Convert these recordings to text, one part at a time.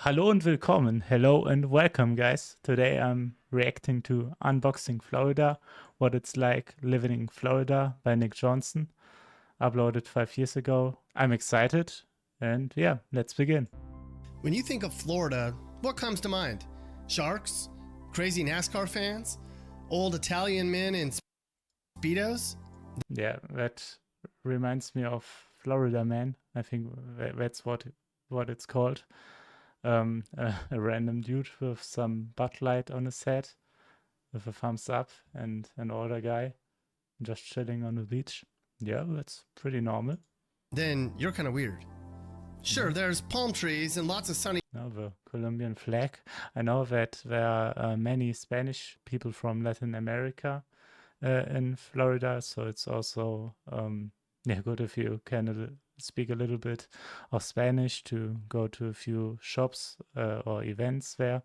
Hallo und willkommen. Hello and welcome, guys. Today I'm reacting to Unboxing Florida, what it's like living in Florida by Nick Johnson, uploaded 5 years ago. I'm excited, and yeah, let's begin. When you think of Florida, what comes to mind? Sharks? Crazy NASCAR fans? Old Italian men in Speedos? Yeah, that reminds me of Florida Man. I think that's what it's called. A random dude with some Bud Light on his head, with a thumbs up, and an older guy just chilling on the beach. Yeah, that's pretty normal. Then you're kind of weird. Sure, there's palm trees and lots of sunny No, the Colombian flag. I know that there are many Spanish people from Latin America in Florida, so it's also yeah, good if you can speak a little bit of Spanish to go to a few shops or events there.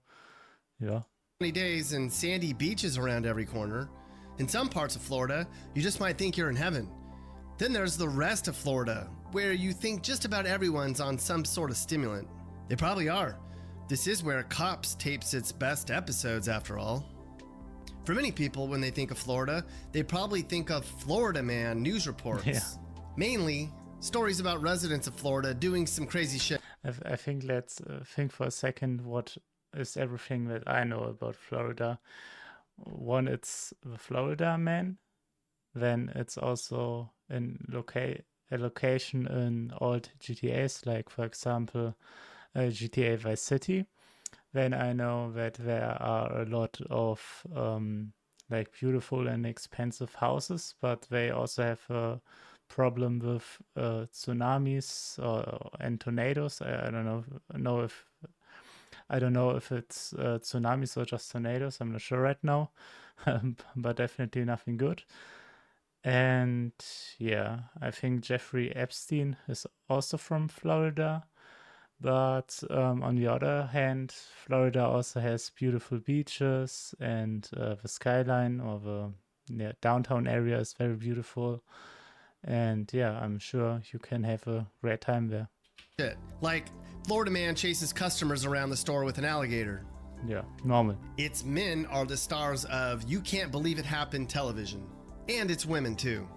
Yeah. days and sandy beaches around every corner. In some parts of Florida, you just might think you're in heaven. Then there's the rest of Florida, where you think just about everyone's on some sort of stimulant. They probably are. This is where Cops tapes its best episodes, after all. For many people, when they think of Florida, they probably think of Florida Man news reports. Yeah. Mainly, stories about residents of Florida doing some crazy shit. I think let's think for a second what is everything that I know about Florida. One, it's the Florida Man. Then it's also a location in old GTAs, like for example, GTA Vice City. Then I know that there are a lot of like beautiful and expensive houses, but they also have a problem with tsunamis and tornadoes. I don't know if it's tsunamis or just tornadoes. I'm not sure right now, but definitely nothing good. And yeah, I think Jeffrey Epstein is also from Florida. But on the other hand, Florida also has beautiful beaches, and the skyline or the downtown area is very beautiful. And yeah, I'm sure you can have a great time there. Shit. Like, Florida Man chases customers around the store with an alligator. Yeah, normal. Its men are the stars of You Can't Believe It Happened television. And it's women, too.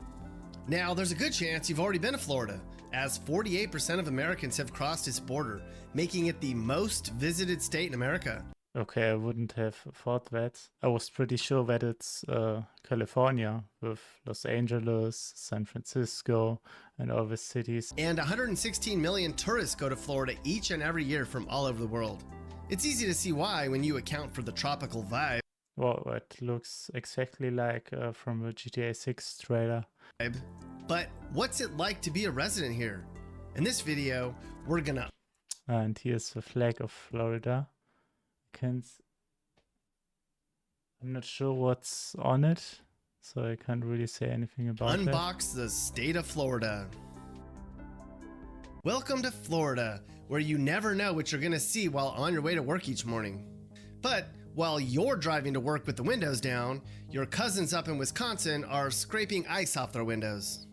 Now, there's a good chance you've already been to Florida, as 48% of Americans have crossed its border, making it the most visited state in America. Okay, I wouldn't have thought that. I was pretty sure that it's California with Los Angeles, San Francisco, and all the cities. And 116 million tourists go to Florida each and every year from all over the world. It's easy to see why when you account for the tropical vibe. Well, it looks exactly like from the GTA 6 trailer. But what's it like to be a resident here? In this video, we're gonna... And here's the flag of Florida. I'm not sure what's on it, so I can't really say anything about it. Unbox the state of Florida. Welcome to Florida, where you never know what you're gonna see while on your way to work each morning. But while you're driving to work with the windows down, your cousins up in Wisconsin are scraping ice off their windows.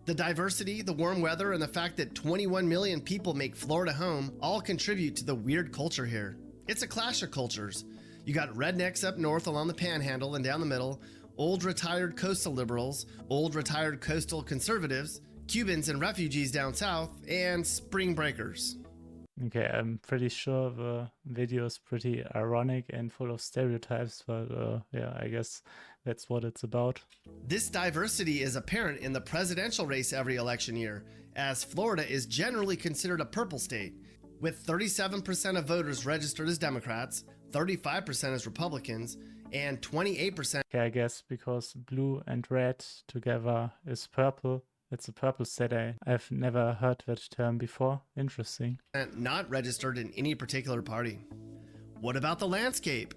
The diversity, the warm weather, and the fact that 21 million people make Florida home all contribute to the weird culture here. It's a clash of cultures. You got rednecks up north along the panhandle and down the middle, old retired coastal liberals, old retired coastal conservatives, Cubans and refugees down south, and spring breakers. Okay, I'm pretty sure the video is pretty ironic and full of stereotypes, but yeah, I guess that's what it's about. This diversity is apparent in the presidential race every election year, as Florida is generally considered a purple state, with 37% of voters registered as Democrats, 35% as Republicans, and 28%. Okay, I guess because blue and red together is purple. It's a purple state. I've never heard that term before. Interesting. Not registered in any particular party. What about the landscape?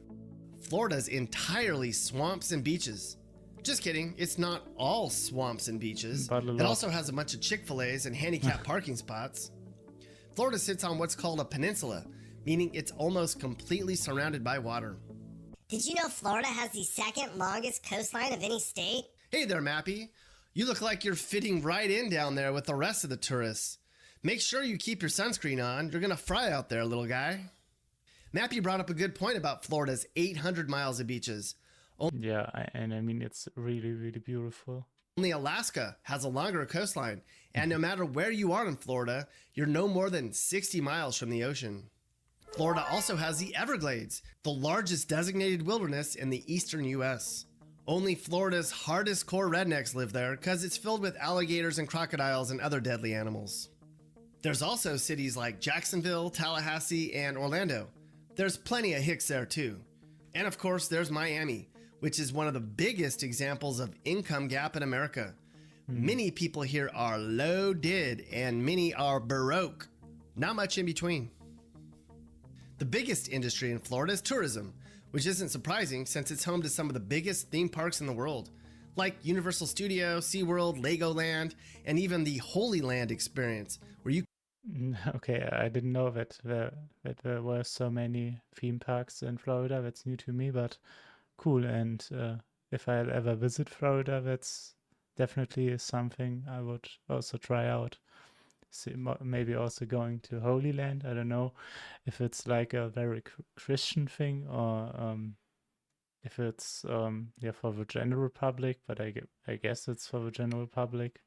Florida's entirely swamps and beaches. Just kidding, it's not all swamps and beaches. It also has a bunch of Chick-fil-A's and handicap parking spots. Florida sits on what's called a peninsula, meaning it's almost completely surrounded by water. Did you know Florida has the second longest coastline of any state? Hey there, Mappy. You look like you're fitting right in down there with the rest of the tourists. Make sure you keep your sunscreen on. You're gonna fry out there, little guy. Mappy brought up a good point about Florida's 800 miles of beaches. Yeah, and I mean, it's really, really beautiful. Only Alaska has a longer coastline, and no matter where you are in Florida, you're no more than 60 miles from the ocean. Florida also has the Everglades, the largest designated wilderness in the eastern U.S. Only Florida's hardest core rednecks live there because it's filled with alligators and crocodiles and other deadly animals. There's also cities like Jacksonville, Tallahassee, and Orlando. There's plenty of hicks there too. And of course, there's Miami, which is one of the biggest examples of income gap in America. Many people here are loaded and many are baroque. Not much in between. The biggest industry in Florida is tourism, which isn't surprising since it's home to some of the biggest theme parks in the world, like Universal Studios, SeaWorld, Legoland, and even the Holy Land experience, where you Okay, I didn't know that there were so many theme parks in Florida. That's new to me, but cool. And if I'll ever visit Florida, that's definitely something I would also try out. See, maybe also going to Holy Land. I don't know if it's like a very Christian thing or if it's yeah, for the general public, but I guess it's for the general public.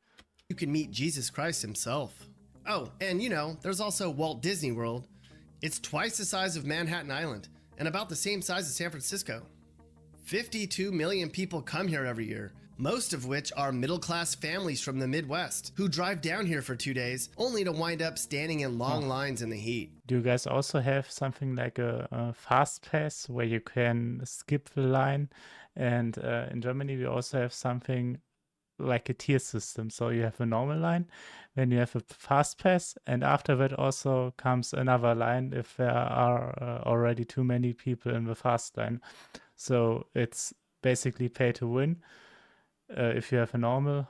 you can meet Jesus Christ himself. Oh, and there's also Walt Disney World. It's twice the size of Manhattan Island and about the same size as San Francisco. 52 million people come here every year, most of which are middle-class families from the Midwest who drive down here for 2 days only to wind up standing in long lines in the heat. Do you guys also have something like a fast pass where you can skip the line? And in Germany, we also have something like a tier system. So you have a normal line, then you have a fast pass, and after that also comes another line if there are already too many people in the fast line. So it's basically pay to win. If you have a normal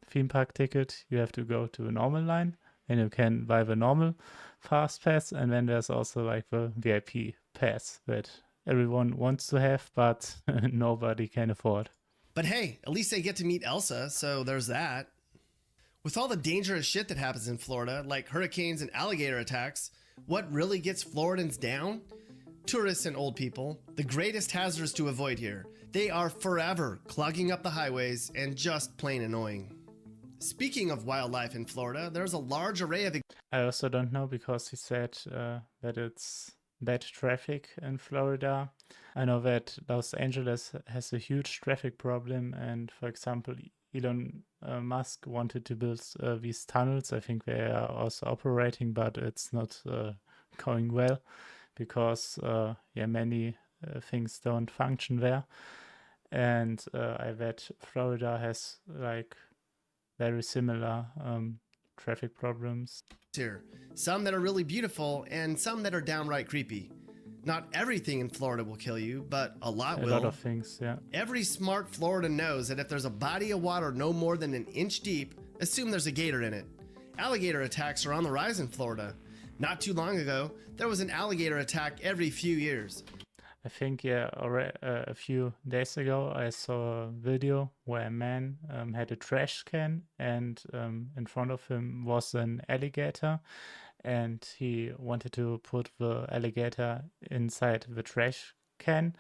theme park ticket, you have to go to a normal line, and you can buy the normal fast pass. And then there's also like the VIP pass that everyone wants to have, but nobody can afford. But hey, at least they get to meet Elsa, so there's that. With all the dangerous shit that happens in Florida, like hurricanes and alligator attacks, what really gets Floridans down? Tourists and old people, the greatest hazards to avoid here. They are forever clogging up the highways and just plain annoying. Speaking of wildlife in Florida, there's a large array of... I also don't know because he said that it's bad traffic in Florida. I know that Los Angeles has a huge traffic problem, and for example, Elon Musk wanted to build these tunnels. I think they are also operating, but it's not going well because yeah, many things don't function there. And I bet Florida has like very similar traffic problems here. Some that are really beautiful and some that are downright creepy. Not everything in Florida will kill you, but a lot will. A lot of things, yeah. Every smart Floridan knows that if there's a body of water no more than an inch deep, assume there's a gator in it. Alligator attacks are on the rise in Florida. Not too long ago, there was an alligator attack every few years. I think, yeah, a few days ago, I saw a video where a man had a trash can, and in front of him was an alligator, and he wanted to put the alligator inside the trash can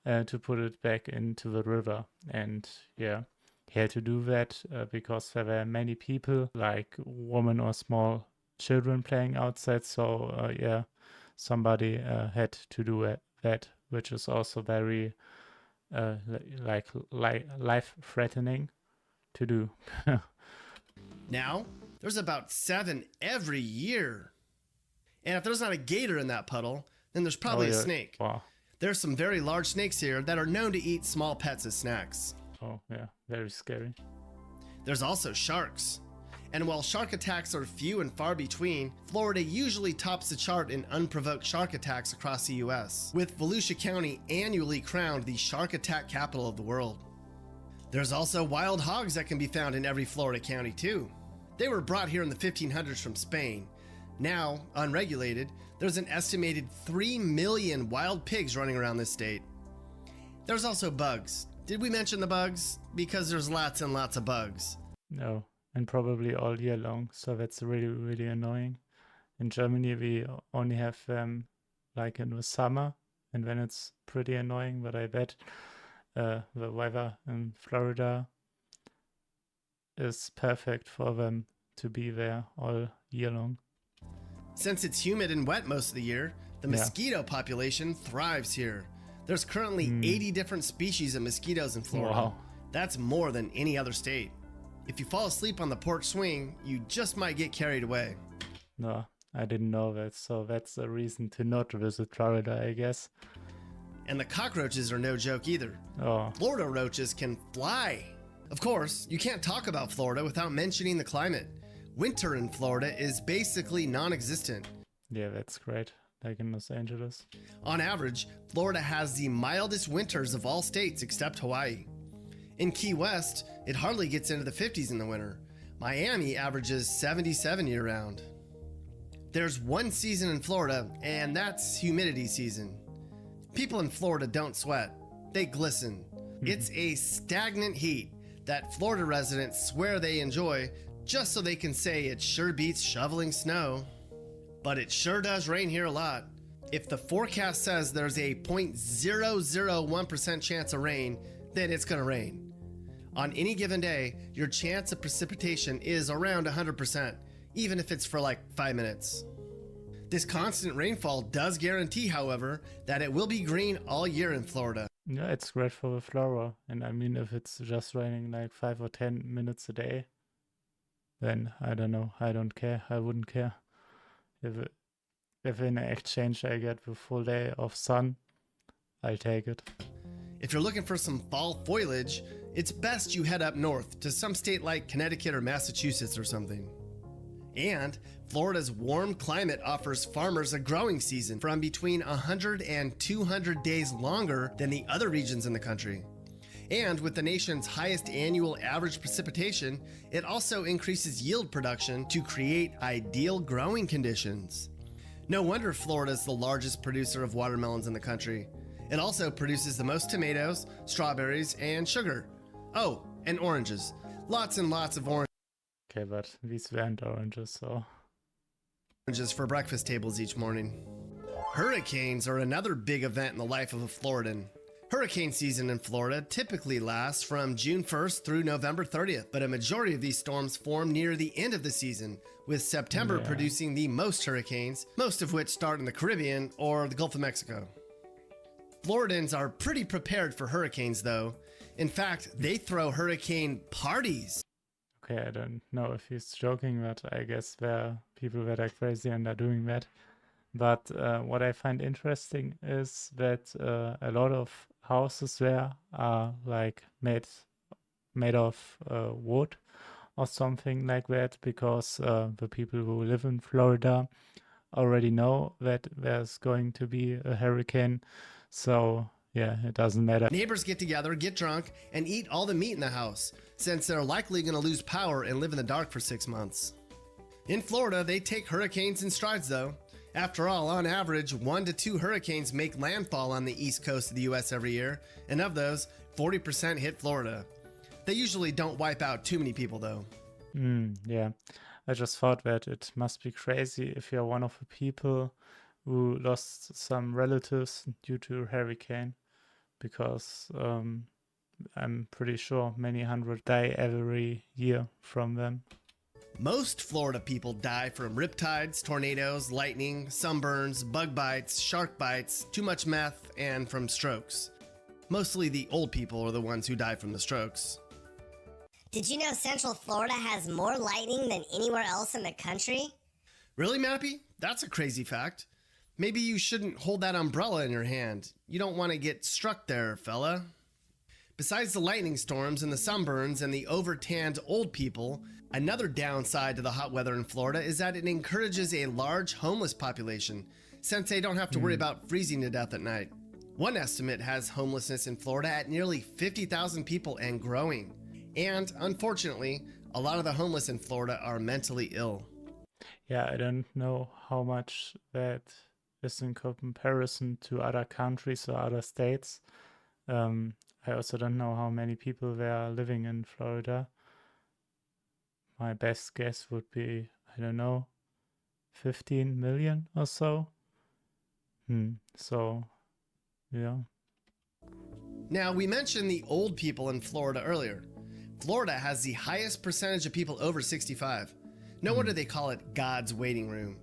to put it back into the river. And yeah, he had to do that because there were many people, like women or small children playing outside. So yeah, somebody had to do that, which is also very like life-threatening to do. Now, there's about 7 every year. And if there's not a gator in that puddle, then there's probably a snake. Wow. There's some very large snakes here that are known to eat small pets as snacks. Oh, yeah, very scary. There's also sharks. And while shark attacks are few and far between, Florida usually tops the chart in unprovoked shark attacks across the U.S., with Volusia County annually crowned the shark attack capital of the world. There's also wild hogs that can be found in every Florida county too. They were brought here in the 1500s from Spain. Now, unregulated, there's an estimated 3 million wild pigs running around this state. There's also bugs. Did we mention the bugs? Because there's lots and lots of bugs. No, and probably all year long, so that's really, really annoying. In Germany, we only have them like in the summer, and then it's pretty annoying. But I bet the weather in Florida is perfect for them to be there all year long. Since it's humid and wet most of the year, the Yeah. mosquito population thrives here. There's currently 80 different species of mosquitoes in Florida. Wow. That's more than any other state. If you fall asleep on the porch swing, you just might get carried away. No, I didn't know that, so that's a reason to not visit Florida, I guess. And the cockroaches are no joke either. Oh, Florida roaches can fly. Of course, you can't talk about Florida without mentioning the climate. Winter in Florida is basically non-existent. yeah, that's great. Like in Los Angeles. On average, Florida has the mildest winters of all states except Hawaii. In Key West, it hardly gets into the 50s in the winter. Miami averages 77 year-round. There's one season in Florida, and that's humidity season. People in Florida don't sweat. They glisten. It's a stagnant heat that Florida residents swear they enjoy just so they can say it sure beats shoveling snow. But it sure does rain here a lot. If the forecast says there's a 0.001% chance of rain, then it's going to rain. On any given day, your chance of precipitation is around 100%, even if it's for like 5 minutes. This constant rainfall does guarantee, however, that it will be green all year in Florida. Yeah, it's great for the flora. And I mean, if it's just raining like 5 or 10 minutes a day, then I don't know. I don't care. I wouldn't care. If in exchange I get the full day of sun, I'll take it. If you're looking for some fall foliage, it's best you head up north to some state like Connecticut or Massachusetts or something. And Florida's warm climate offers farmers a growing season from between 100 and 200 days longer than the other regions in the country. And with the nation's highest annual average precipitation, it also increases yield production to create ideal growing conditions. No wonder Florida is the largest producer of watermelons in the country. It also produces the most tomatoes, strawberries, and sugar. Oh, and oranges. Lots and lots of Okay, but these weren't oranges, so. oranges for breakfast tables each morning. Hurricanes are another big event in the life of a Floridan. Hurricane season in Florida typically lasts from June 1st through November 30th, but a majority of these storms form near the end of the season, with September Yeah. producing the most hurricanes, most of which start in the Caribbean or the Gulf of Mexico. Floridans are pretty prepared for hurricanes, though. In fact, they throw hurricane parties. Okay, I don't know if he's joking, but I guess there are people that are crazy and are doing that. But what I find interesting is that a lot of houses there are like made of wood or something like that, because the people who live in Florida already know that there's going to be a hurricane. So yeah, it doesn't matter. Neighbors get together, get drunk, and eat all the meat in the house, since they're likely going to lose power and live in the dark for 6 months. In Florida, they take hurricanes in strides, though. After all, on average, 1 to 2 hurricanes make landfall on the east coast of the U.S. every year, and of those, 40% hit Florida. They usually don't wipe out too many people, though. Yeah, I just thought that it must be crazy if you're one of the people who lost some relatives due to a hurricane, because I'm pretty sure many hundred die every year from them. Most Florida people die from riptides, tornadoes, lightning, sunburns, bug bites, shark bites, too much meth, and from strokes. Mostly the old people are the ones who die from the strokes. Did you know Central Florida has more lightning than anywhere else in the country? Really, Mappy? That's a crazy fact. Maybe you shouldn't hold that umbrella in your hand. You don't want to get struck there, fella. Besides the lightning storms and the sunburns and the over-tanned old people, another downside to the hot weather in Florida is that it encourages a large homeless population, since they don't have to worry about freezing to death at night. One estimate has homelessness in Florida at nearly 50,000 people and growing. And unfortunately, a lot of the homeless in Florida are mentally ill. Yeah, I don't know how much that is in comparison to other countries or other states. I also don't know how many people there are living in Florida. My best guess would be, I don't know, 15 million or so. So, yeah. Now, we mentioned the old people in Florida earlier. Florida has the highest percentage of people over 65. No wonder they call it God's waiting room.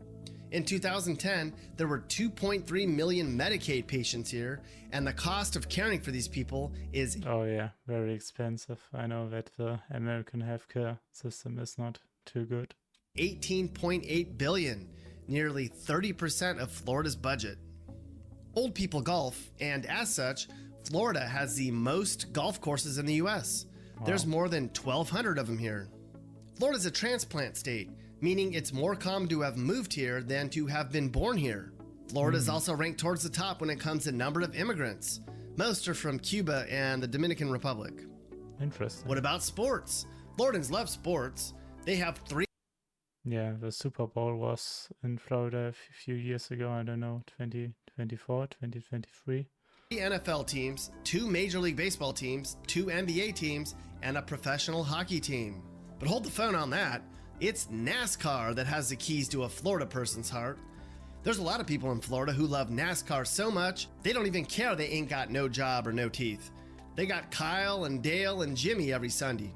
In 2010, there were 2.3 million Medicaid patients here, and the cost of caring for these people is Oh, yeah, very expensive. I know that the American healthcare system is not too good. 18.8 billion, nearly 30% of Florida's budget. Old people golf, and as such, Florida has the most golf courses in the US. There's more than 1,200 of them here. Florida's a transplant state, meaning it's more common to have moved here than to have been born here. Florida is also ranked towards the top when it comes to number of immigrants. Most are from Cuba and the Dominican Republic. Interesting. What about sports? Floridans love sports. They have 3 Yeah, the Super Bowl was in Florida a few years ago. I don't know, 2024, 2023. NFL teams, 2 Major League Baseball teams, 2 NBA teams, and a professional hockey team. But hold the phone on that. It's NASCAR that has the keys to a Florida person's heart. There's a lot of people in Florida who love NASCAR so much, they don't even care they ain't got no job or no teeth. They got Kyle and Dale and Jimmy every Sunday.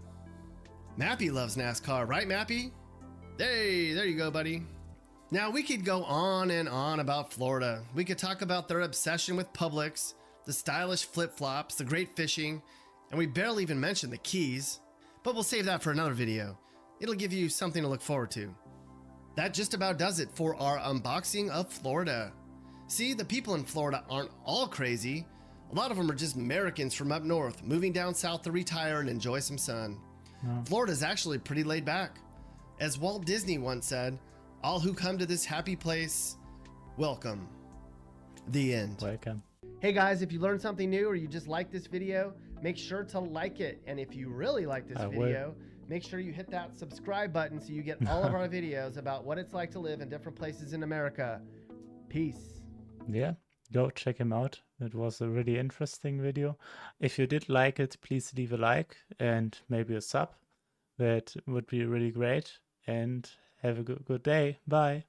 Mappy loves NASCAR, right, Mappy? Hey, there you go, buddy. Now, we could go on and on about Florida. We could talk about their obsession with Publix, the stylish flip-flops, the great fishing, and we barely even mentioned the Keys. But we'll save that for another video. It'll give you something to look forward to. That just about does it for our unboxing of Florida. See, the people in Florida aren't all crazy. A lot of them are just Americans from up north, moving down south to retire and enjoy some sun. Florida's actually pretty laid back. As Walt Disney once said, all who come to this happy place, welcome. The end. Welcome. Hey guys, if you learned something new or you just like this video, make sure to like it. And if you really like this video, make sure you hit that subscribe button so you get all of our videos about what it's like to live in different places in America. Peace. Yeah, go check him out. It was a really interesting video. If you did like it, please leave a like and maybe a sub. That would be really great. And have a good day. Bye.